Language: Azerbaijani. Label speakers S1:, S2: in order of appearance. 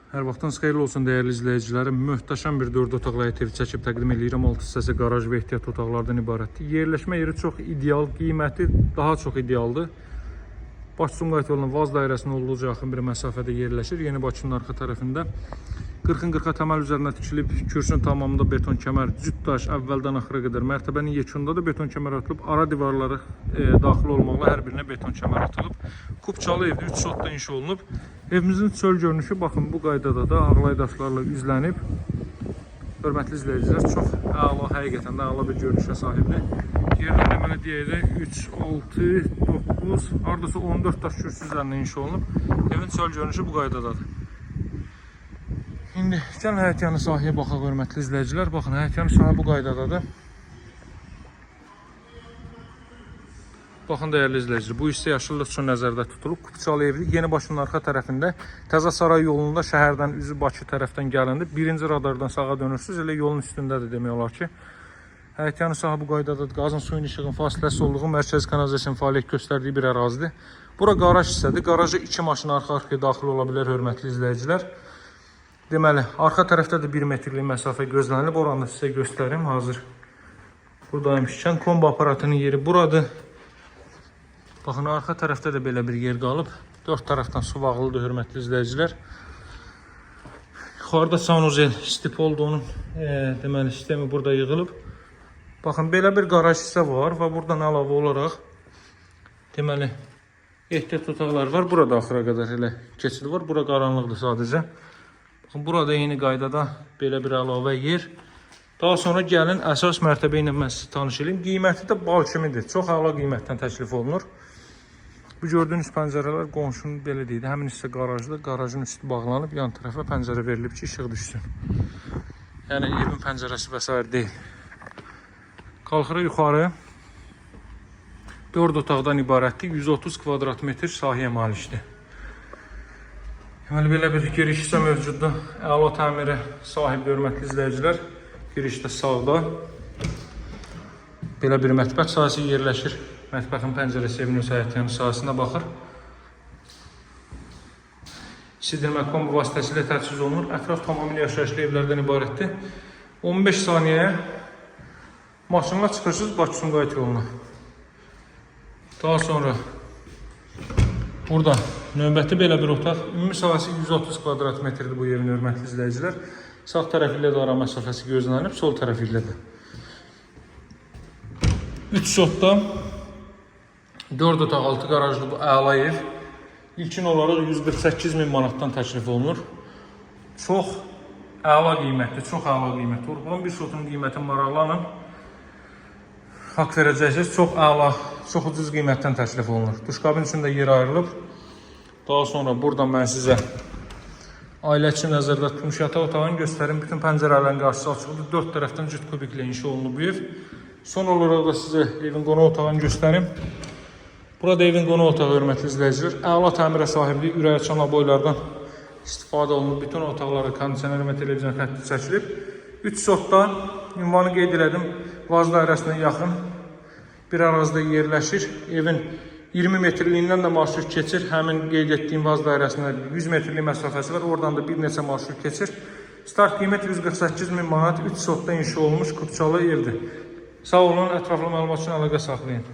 S1: Hər vaxtınız xeyirli olsun dəyərli izləyicilərim. Möhtəşəm bir 4 otaqlı həyət evi çəkib təqdim edirəm. 6 hissəsi qaraj və ehtiyat otaqlardan ibarətdir. Yerləşmə yeri çox ideal, qiyməti daha çox idealdır. Bakı-Sumqayıt yolunun Vaz dairəsinə olduqca yaxın bir məsafədə yerləşir. Yeni Bakının arxa tərəfində 40-40 təməl üzərinə tikilib, kürsünün tamamında beton kəmər, cüt daş əvvəldən axıra qədər, mərtəbənin yekununda da beton kəmər atılıb, ara divarları daxil olmaqla hər birinə beton kəmər atılıb. Kubçalı evdə 3 sotda inşa olunub. Evimizin çöl görünüşü baxın bu qaydada da ağlay daşlarla üzlənib. Hörmətli izləyicilər, çox əla, həqiqətən də əla bir görünüşə sahibdir. Yerdən deməli deyək də 3, 6, 9, hardasa 14 daş kürsü üzərində inşa olunub. Evin çöl görünüşü bu qaydadadır. İndi gəlin həyətyanı sahəyə baxaq hörmətli izləyicilər. Baxın, həyətyanı sahə bu qaydadadır. Baxın dəyərli izləyicilər, bu hissə yaşıllıq üçün nəzərdə tutulub. Kubçalı evli Yeni Bakının arxa tərəfində Təzə Saray yolunda şəhərdən üzü Bakı tərəfdən gələndə birinci radardan sağa dönürsünüz. Elə yolun üstündədir demək olar ki. Həyətyanı sahə bu qaydadadır. Qazın, suyun, işığın fasiləsi olduğu mərkəzi kanalizasiyanın fəaliyyət göstərdiyi bir ərazidir. Bura qaraj hissədir. Qaraja 2 maşın arxa-arkaya daxil ola bilər hörmətli izləyicilər. Deməli, arxa tərəfdə də 1 metrlik məsafə gözlənilib. Oranı da sizə göstərim. Hazır buradaymışkən kombo aparatının yeri buradır. Baxın, arxa tərəfdə də belə bir yer qalıb. 4 tərəfdən su bağlıdır hörmətli izləyicilər. Yuxarıda sanuzel stipolda onun deməli sistemi burada yığılıb. Baxın, belə bir qaraj hissə var və buradan əlavə olaraq deməli ehtiyat otaqlar var. Burada axıra qədər elə keçid var. Bura qaranlıqdır sadəcə. Baxın, burada eyni qaydada belə bir əlavə yer. Daha sonra gəlin əsas mərtəbə ilə mən sizi tanış edeyim. Qiyməti də bal kimidir. Çox əla qiymətdən təklif olunur. Bu gördüyünüz pəncərələr qonşunun belə deyildi. Həmin hissə qarajdır. Qarajın üstü bağlanıb, yan tərəfə pəncərə verilib ki, işıq düşsün. Yəni evin pəncərəsi və s. deyil. Qalxırıq yuxarı. 4 otaqdan ibarətdir. 130 kvadrat metr sahəyə malikdir. Deməli, belə bir giriş hissə mövcuddur. Əla təmirə sahibdir hörmətli izləyicilər. Girişdə sağda belə bir mətbəx sahəsi yerləşir. Mətbəxin pəncərəsi evin öz həyətyanı sahəsinə baxır. İsidirmə kombo vasitəsilə təchiz olunur. Ətraf tamamilə yaşayışlı evlərdən ibarətdir. 15 saniyəyə maşınla çıxırsınız Bakı-Sumqayıt yoluna. Daha sonra burada növbəti belə bir otaq. Ümumi sahəsi 130 kvadrat metrdir bu evin hörmətli izləyicilər. Sağ tərəfi ilə də ara məsafəsi gözlənilib, sol tərəfi ilə də. 3 sotda 4 otaq 6 qarajlı bu əla ev. İlkin olaraq 148.000 manatdan təklif olunur. Çox əla qiymətdir, çox əla qiymətdir. Urbanın bir sotunun qiyməti maraqlanın. Haqq verəcəksiniz, çox əla, çox ucuz qiymətdən təklif olunur. Duşqabin içində yer ayrılıb. Daha sonra buradan mən sizə ailə üçün nəzərdə tutmuş yataq otağını göstərim. Bütün pəncərələrin qarşısı açıqdır. 4 tərəfdən cüt kubiklə inşa olunub bu ev. Son olaraq da sizə evin qonaq otağını göstərim. Burada evin qonaq otağı hörmətli izləyicilər. Əla təmirə sahiblik, ürək açan aboylardan istifadə olunub. Bütün otaqlara kondisioner və televizyon xətti çəkilib. 3 sotda ünvanı qeyd elədim. Vaz dairəsinə yaxın bir ərazidə yerləşir. Evin 20 metrliyindən də marşrut keçir. Həmin qeyd etdiyim Vaz dairəsində 100 metrlik məsafəsi var. Oradan da bir neçə marşrut keçir. Start qiymət 148.000 manat, 3 sotda inşa olmuş Kubçalı evdir. Sağ olun, ətraflı məlumat üçün əlaqə saxlayın.